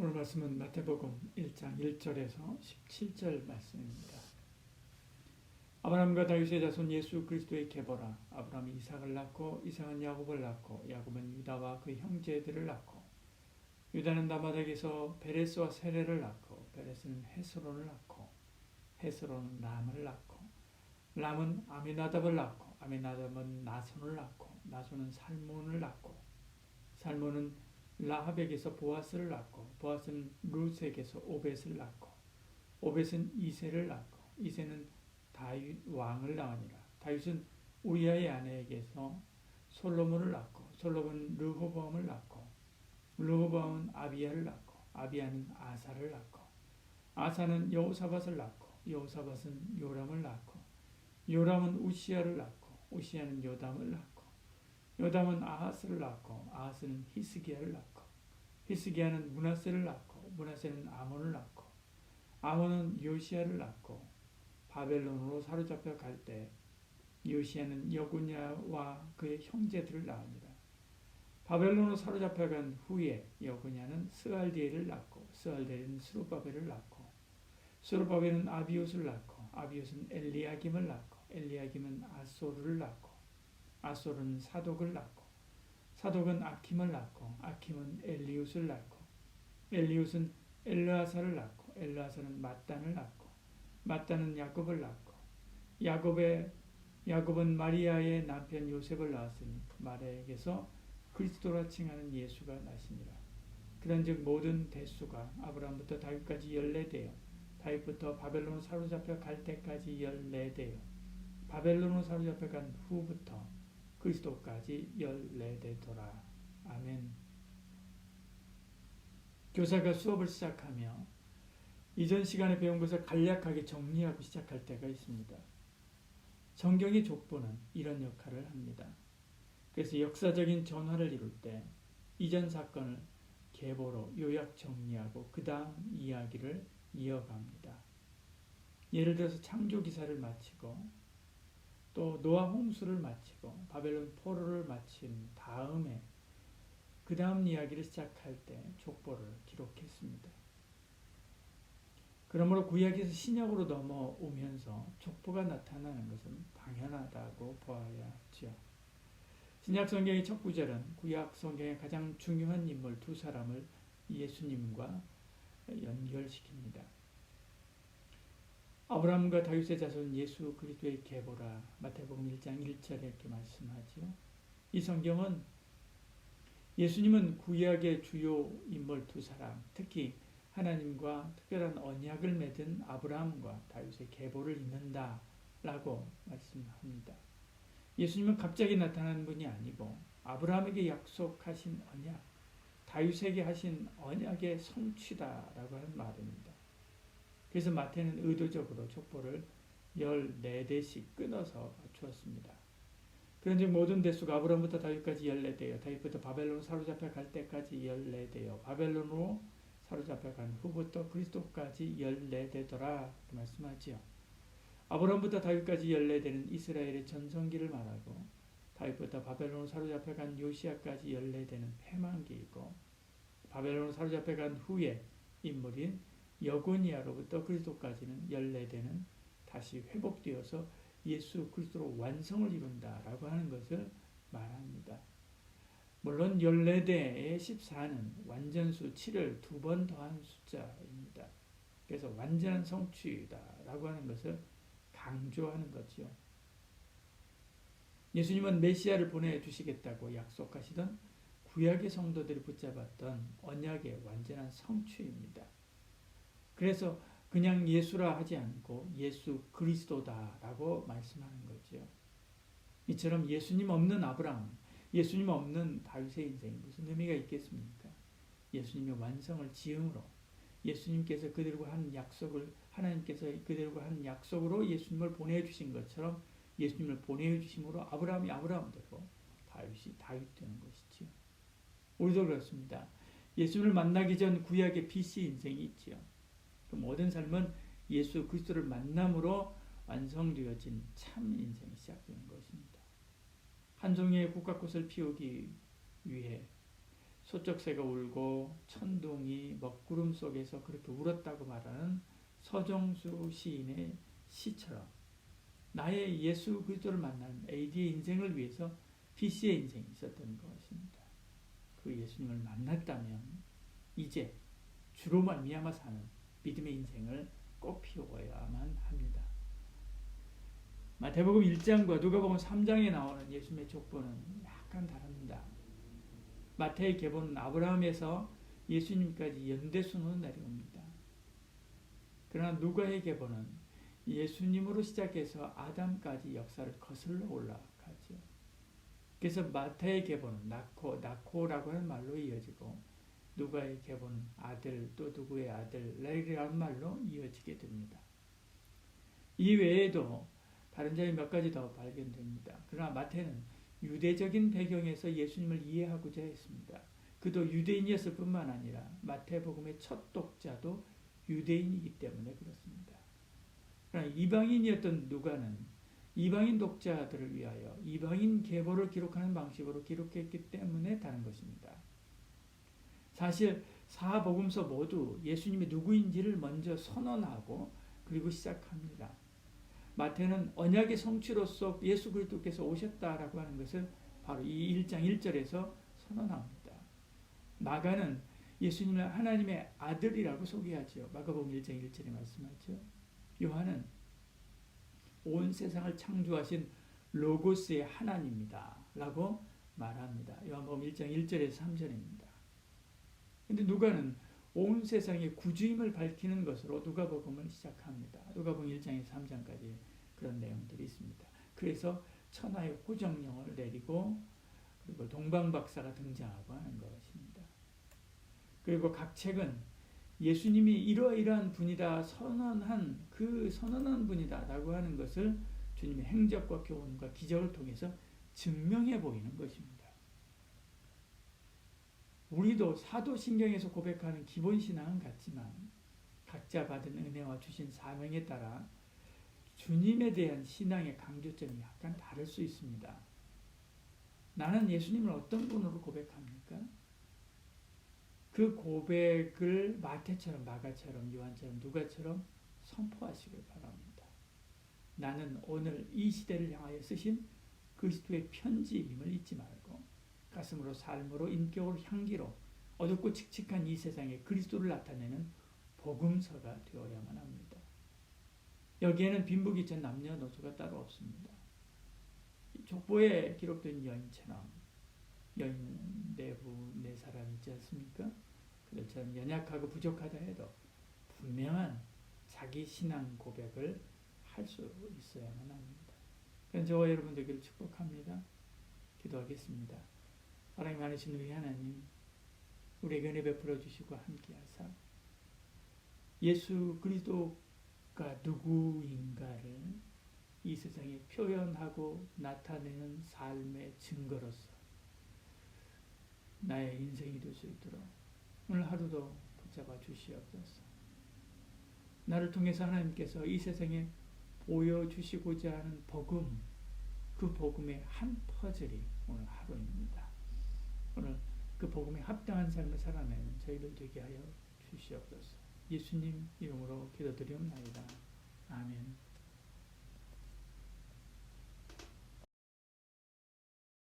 오늘 말씀은 마태복음 1장 1절에서 17절 말씀입니다. 아브라함과 다윗의 자손 예수 그리스도의 계보라. 아브라함이 이삭을 낳고 이삭은 야곱을 낳고 야곱은 유다와 그 형제들을 낳고 유다는 다마닥에서 베레스와 세레를 낳고 베레스는 헤스론을 낳고 헤스론은 람을 낳고 람은 아미나답을 낳고 아미나답은 나손을 낳고 나손은 살몬을 낳고 살몬은 라합에게서 보아스를 낳고 보아스는 룻에게서 오벳을 낳고 오벳은 이새를 낳고 이새는 다윗 왕을 낳으니라. 다윗은 우리아의 아내에게서 솔로몬을 낳고 솔로몬은 르호보암을 낳고 르호보암은 아비야를 낳고 아비야는 아사를 낳고 아사는 여호사밧을 낳고 여호사밧은 요람을 낳고 요람은 우시야를 낳고 우시야는 요담을 낳고 요담은 아하스를 낳고 아하스는 히스기야를 낳고 히스기야는 므낫세를 낳고 므낫세는 아몬을 낳고 아몬은 요시야를 낳고 바벨론으로 사로잡혀 갈 때 요시야는 여구냐와 그의 형제들을 낳으니라. 바벨론으로 사로잡혀 간 후에 여구냐는 스알디엘을 낳고 스알디엘은 스룹바벨을 낳고 스룹바벨은 아비옷을 낳고 아비옷은 엘리야김을 낳고 엘리야김은 아소르를 낳고 아솔은 사독을 낳고 사독은 아킴을 낳고 아킴은 엘리웃을 낳고 엘리웃은 엘르아사를 낳고 엘르아사는 mat단을 낳고 mat단은 야곱을 낳고 야곱은 마리아의 남편 요셉을 낳았으니 마리아에게서 그리스도라 칭하는 예수가 나시니라. 그런즉 모든 대수가 아브라함부터 다윗까지 14대요 다윗부터 바벨론으로 사로잡혀 갈 때까지 14대요 바벨론으로 사로잡혀 간 후부터 그리스도까지 14대더라. 아멘. 교사가 수업을 시작하며 이전 시간에 배운 것을 간략하게 정리하고 시작할 때가 있습니다. 성경의 족보는 이런 역할을 합니다. 그래서 역사적인 전환을 이룰 때 이전 사건을 계보로 요약 정리하고 그 다음 이야기를 이어갑니다. 예를 들어서 창조 기사를 마치고 또 노아 홍수를 마치고 바벨론 포로를 마친 다음에 그 다음 이야기를 시작할 때 족보를 기록했습니다. 그러므로 구약에서 신약으로 넘어오면서 족보가 나타나는 것은 당연하다고 보아야죠. 신약 성경의 첫 구절은 구약 성경의 가장 중요한 인물 두 사람을 예수님과 연결시킵니다. 아브라함과 다윗의 자손 예수 그리스도의 계보라. 마태복음 1장 1절에 이렇게 말씀하죠. 이 성경은 예수님은 구약의 주요 인물 두 사람, 특히 하나님과 특별한 언약을 맺은 아브라함과 다윗의 계보를 잇는다라고 말씀합니다. 예수님은 갑자기 나타난 분이 아니고 아브라함에게 약속하신 언약, 다윗에게 하신 언약의 성취다라고 하는 말입니다. 그래서 마태는 의도적으로 족보를 14대씩 끊어서 주었습니다. 그런즉 모든 대수가 아브라함부터 다윗까지 14대요. 다윗부터 바벨론으로 사로잡혀 갈 때까지 14대요. 바벨론으로 사로잡혀 간 후부터 그리스도까지 14대더라 말씀하지요. 아브라함부터 다윗까지 14대는 이스라엘의 전성기를 말하고 다윗부터 바벨론으로 사로잡혀 간 요시야까지 14대는 패망기이고 바벨론으로 사로잡혀 간 후에 인물인 여고니아로부터 그리스도까지는 14대는 다시 회복되어서 예수 그리스도로 완성을 이룬다라고 하는 것을 말합니다. 물론 14대의 14는 완전수 7을 두 번 더한 숫자입니다. 그래서 완전한 성취다라고 하는 것을 강조하는 거죠. 예수님은 메시아를 보내주시겠다고 약속하시던 구약의 성도들이 붙잡았던 언약의 완전한 성취입니다. 그래서 그냥 예수라 하지 않고 예수 그리스도다라고 말씀하는 거죠. 이처럼 예수님 없는 아브라함, 예수님 없는 다윗의 인생이 무슨 의미가 있겠습니까? 예수님의 완성을 지음으로 예수님께서 그들과 한 약속을 하나님께서 그들과 한 약속으로 예수님을 보내주신 것처럼 예수님을 보내주심으로 아브라함이 아브라함 되고 다윗이 다윗 되는 것이지요. 우리도 그렇습니다. 예수를 만나기 전 구약의 BC 인생이 있지요. 그 모든 삶은 예수 그리스도를 만남으로 완성되어진 참 인생이 시작되는 것입니다. 한 종의 국화꽃을 피우기 위해 소쩍새가 울고 천둥이 먹구름 속에서 그렇게 울었다고 말하는 서정수 시인의 시처럼 나의 예수 그리스도를 만나는 AD의 인생을 위해서 BC의 인생이 있었던 것입니다. 그 예수님을 만났다면 이제 주로 말미암아 사는 믿음의 인생을 꼭 피워야만 합니다. 마태복음 1장과 누가복음 3장에 나오는 예수님의 족보는 약간 다릅니다. 마태의 계보는 아브라함에서 예수님까지 연대순으로 내려옵니다. 그러나 누가의 계보는 예수님으로 시작해서 아담까지 역사를 거슬러 올라가죠. 그래서 마태의 계보는 나코라고 하는 말로 이어지고 누가의 계보는 아들 또 누구의 아들 레이라는 말로 이어지게 됩니다. 이 외에도 다른 점이 몇 가지 더 발견됩니다. 그러나 마태는 유대적인 배경에서 예수님을 이해하고자 했습니다. 그도 유대인이었을 뿐만 아니라 마태복음의 첫 독자도 유대인이기 때문에 그렇습니다. 그러나 이방인이었던 누가는 이방인 독자들을 위하여 이방인 계보를 기록하는 방식으로 기록했기 때문에 다른 것입니다. 사실 사복음서 모두 예수님이 누구인지를 먼저 선언하고 그리고 시작합니다. 마태는 언약의 성취로서 예수 그리스도께서 오셨다라고 하는 것을 바로 이 1장 1절에서 선언합니다. 마가는 예수님을 하나님의 아들이라고 소개하죠. 마가복음 1장 1절에 말씀하죠. 요한은 온 세상을 창조하신 로고스의 하나님이다 라고 말합니다. 요한복음 1장 1절에서 3절입니다. 근데 누가는 온 세상의 구주임을 밝히는 것으로 누가복음을 시작합니다. 누가복음 1장에서 3장까지 그런 내용들이 있습니다. 그래서 천하의 호정령을 내리고 그리고 동방박사가 등장하고 하는 것입니다. 그리고 각 책은 예수님이 이러이러한 분이다 선언한 분이다 라고 하는 것을 주님의 행적과 교훈과 기적을 통해서 증명해 보이는 것입니다. 우리도 사도신경에서 고백하는 기본신앙은 같지만 각자 받은 은혜와 주신 사명에 따라 주님에 대한 신앙의 강조점이 약간 다를 수 있습니다. 나는 예수님을 어떤 분으로 고백합니까? 그 고백을 마태처럼 마가처럼 요한처럼 누가처럼 선포하시길 바랍니다. 나는 오늘 이 시대를 향하여 쓰신 그리스도의 편지임을 잊지 말고 가슴으로 삶으로 인격으로 향기로 어둡고 칙칙한 이 세상에 그리스도를 나타내는 복음서가 되어야만 합니다. 여기에는 빈부귀천 남녀노소가 따로 없습니다. 족보에 기록된 여인처럼 여인 내부 네 사람 있지 않습니까? 그들처럼 연약하고 부족하다 해도 분명한 자기 신앙 고백을 할 수 있어야만 합니다. 그래서 저와 여러분들에게 축복합니다. 기도하겠습니다. 사랑이 많으신 우리 하나님, 우리에게 은혜 베풀어 주시고 함께하사 예수 그리스도가 누구인가를 이 세상에 표현하고 나타내는 삶의 증거로서 나의 인생이 될 수 있도록 오늘 하루도 붙잡아 주시옵소서. 나를 통해서 하나님께서 이 세상에 보여주시고자 하는 복음, 그 복음의 한 퍼즐이 오늘 하루입니다. 오늘 그 복음에 합당한 삶을 살아내는 저희들 되게 하여 주시옵소서. 예수님 이름으로 기도드리옵나이다. 아멘.